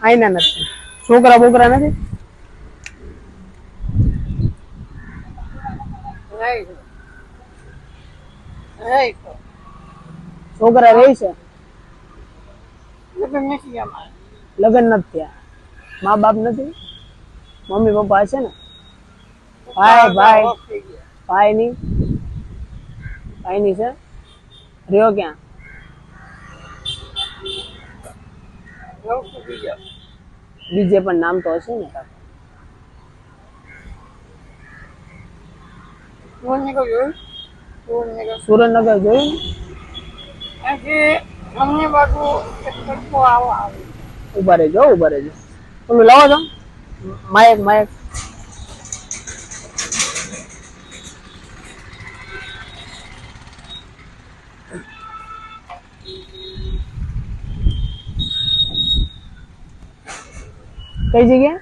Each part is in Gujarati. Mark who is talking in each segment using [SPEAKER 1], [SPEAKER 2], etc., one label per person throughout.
[SPEAKER 1] આઈના નથી છોકરા બોકરા નથી છોકરા રહે છે લગ્ન નથી થયા મા બાપ નથી મમ્મી પપ્પા હશે ને ભાઈ ની છે રહ્યો ક્યાં બીજે પણ નામ તો હશે ને સુરેન્દ્રનગર જોયું ઉભા રહેજો ઓલું લાવો છો માયક કઈ જગ્યા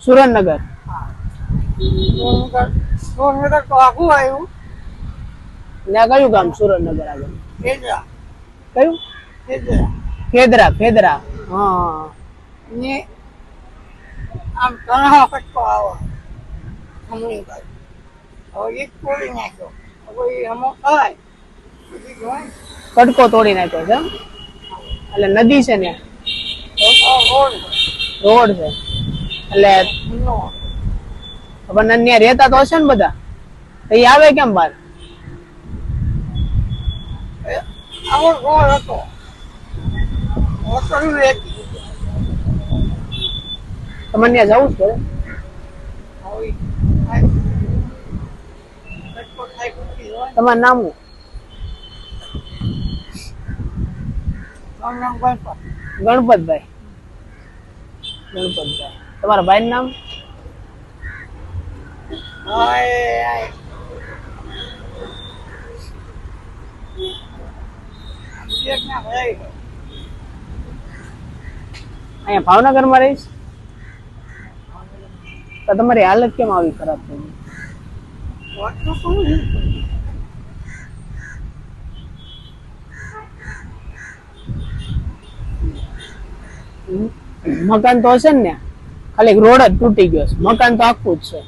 [SPEAKER 1] સુરેન્દ્રનગર તો આખું આવ્યું ત્યાં કયું ગામ સુરેન્દ્રનગર આગળ કયું ફેદરા હા
[SPEAKER 2] આમ તણાવ કટકો આવો હમણી બાજુ હવે એક તોડી નાખ્યો હવે અમુક થાય
[SPEAKER 1] કટકો તોડી નાખ્યો છે એટલે નદી છે ને રોડ છે એટલે પણ ત્યાં રહેતા તો હશે ને બધા તો એ આવે કેમ બાર
[SPEAKER 2] આવો રોડ હતો હોટલ
[SPEAKER 1] તમને ત્યાં જવું જ પડે તમારું નામ ગણપતભાઈ તમારા ભાઈ નું નામ અહીંયા ભાવનગર માં રહીશ તો તમારી હાલત કેમ આવી ખરાબ થઈ મકાન તો હશે ને ખાલી રોડ જ તૂટી ગયો છે મકાન તો આખું જ છે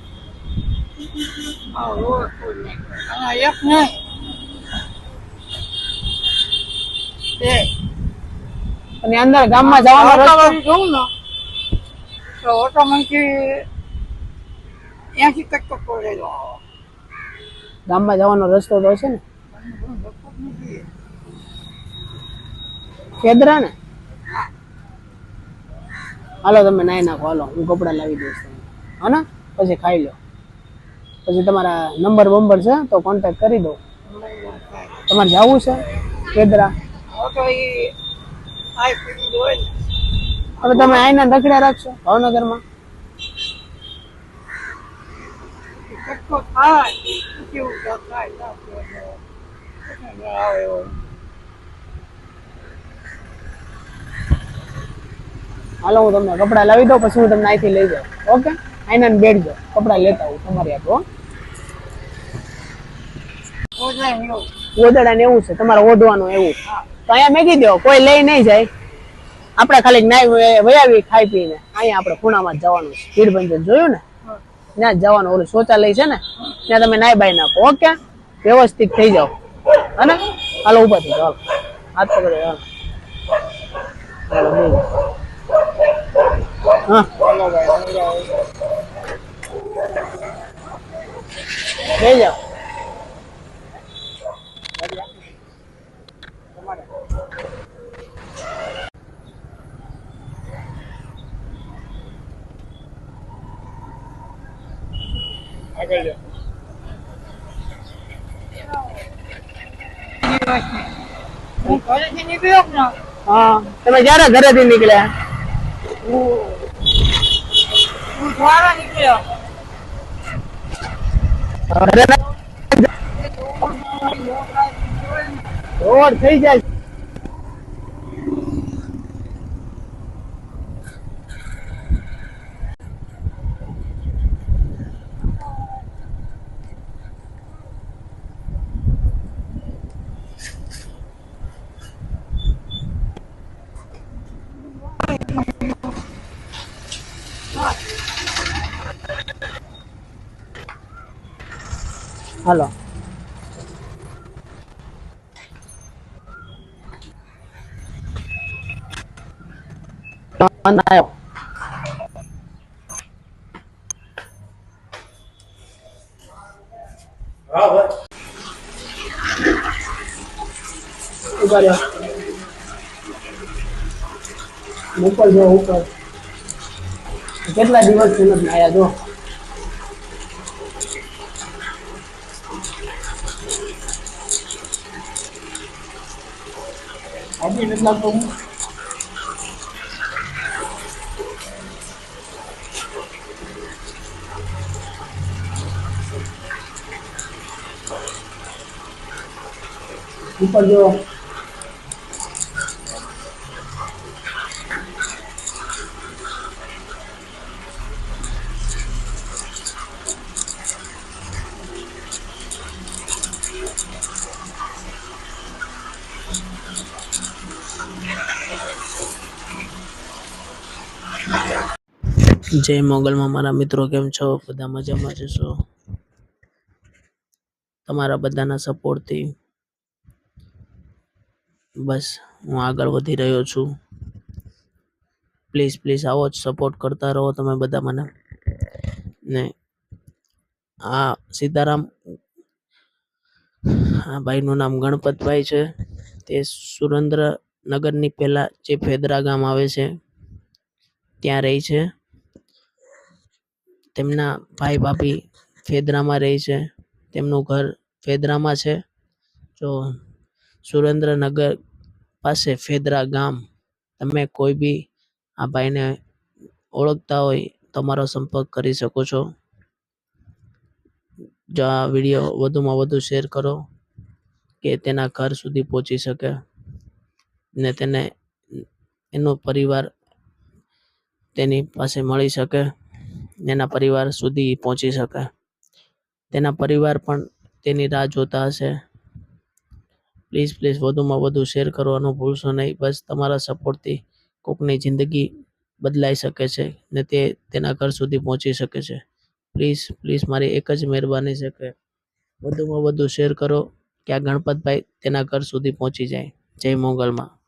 [SPEAKER 1] અને અંદર ગામમાં જવાનો રસ્તો
[SPEAKER 2] જોઉં ને તો ઓટોમેટિક 80% પડેલો
[SPEAKER 1] ગામમાં જવાનો રસ્તો તો હશે ને કેદરા ને હાલો તમે નાઈ નાખો હાલો હું કપડા લાવી દઈશ તમને હા ને પછી ખાઈ લો પછી તમારા નંબર છે તો કોન્ટેક્ટ કરી દો તમારે જવું છે કેદરા હવે તમે આઈના રખડ્યા રાખશો ભાવનગરમાં હાલો હું તમને કપડા લાવી દઉં પછી હું તમને અહીંથી લઈ જાઉં ઓકે આઈના બેઠજો કપડા લેતા હું તમારી આપો ઓદડા ને એવું છે તમારે ઓઢવાનું એવું તો અહીંયા મેગી દો કોઈ લઈ નહીં જાય આપણે ખાલી નાઈ વયાવી ખાઈ પીને અહીંયા આપણે ખૂણામાં જ જવાનું છે ભીડ બંધન જોયું ને ત્યાં જ જવાનું ઓલું શૌચાલય છે ને ત્યાં તમે નાઈ બાઈ નાખો ઓકે વ્યવસ્થિત થઈ જાઓ હને હાલો ઉભા થઈ જાઓ હાથ પકડે હાલો હા લઈ જાઓ હા તમે ક્યારે ઘરેથી નીકળ્યા રોડ થઈ જાય હાલો આવ્યો. ઉપર જાઓ. ઉપર જો ઉપર કેટલા દિવસ થી નથી આયા જો આવી નથી લાગતો હું ઉપર જો જય મોગલમાં મારા મિત્રો કેમ છો બધા મજામાં જશો તમારા બધાના સપોર્ટથી બસ હું આગળ વધી રહ્યો છું પ્લીઝ પ્લીઝ આવો જ સપોર્ટ કરતા રહો તમે બધા મને ને આ સીતારામ આ ભાઈનું નામ ગણપતભાઈ છે તે સુરેન્દ્રનગરની પહેલા જે ફેદરા ગામ આવે છે ત્યાં રહે છે તેમના ભાઈ ભાભી ફેદરામાં રહે છે તેમનું ઘર ફેદરામાં છે જો સુરેન્દ્રનગર પાસે ફેદરા ગામ તમે કોઈ બી આ ભાઈને ઓળખતા હોય તમારો સંપર્ક કરી શકો છો જો આ વિડીયો વધુમાં વધુ શેર કરો કે તેના ઘર સુધી પહોંચી શકે ને તેને એનો પરિવાર તેની પાસે મળી શકે એના પરિવાર સુધી પહોંચી શકે તેના પરિવાર પણ તેની રાહ જોતા હશે પ્લીઝ પ્લીઝ વધુમાં વધુ શેર કરવાનું ભૂલશો નહીં બસ તમારા સપોર્ટથી કોકની જિંદગી બદલાઈ શકે છે ને તે તેના ઘર સુધી પહોંચી શકે છે પ્લીઝ પ્લીઝ મારી એક જ મહેરબાની છે કે વધુમાં વધુ શેર કરો કે આ ગણપતભાઈ તેના ઘર સુધી પહોંચી જાય જય મોગલમાં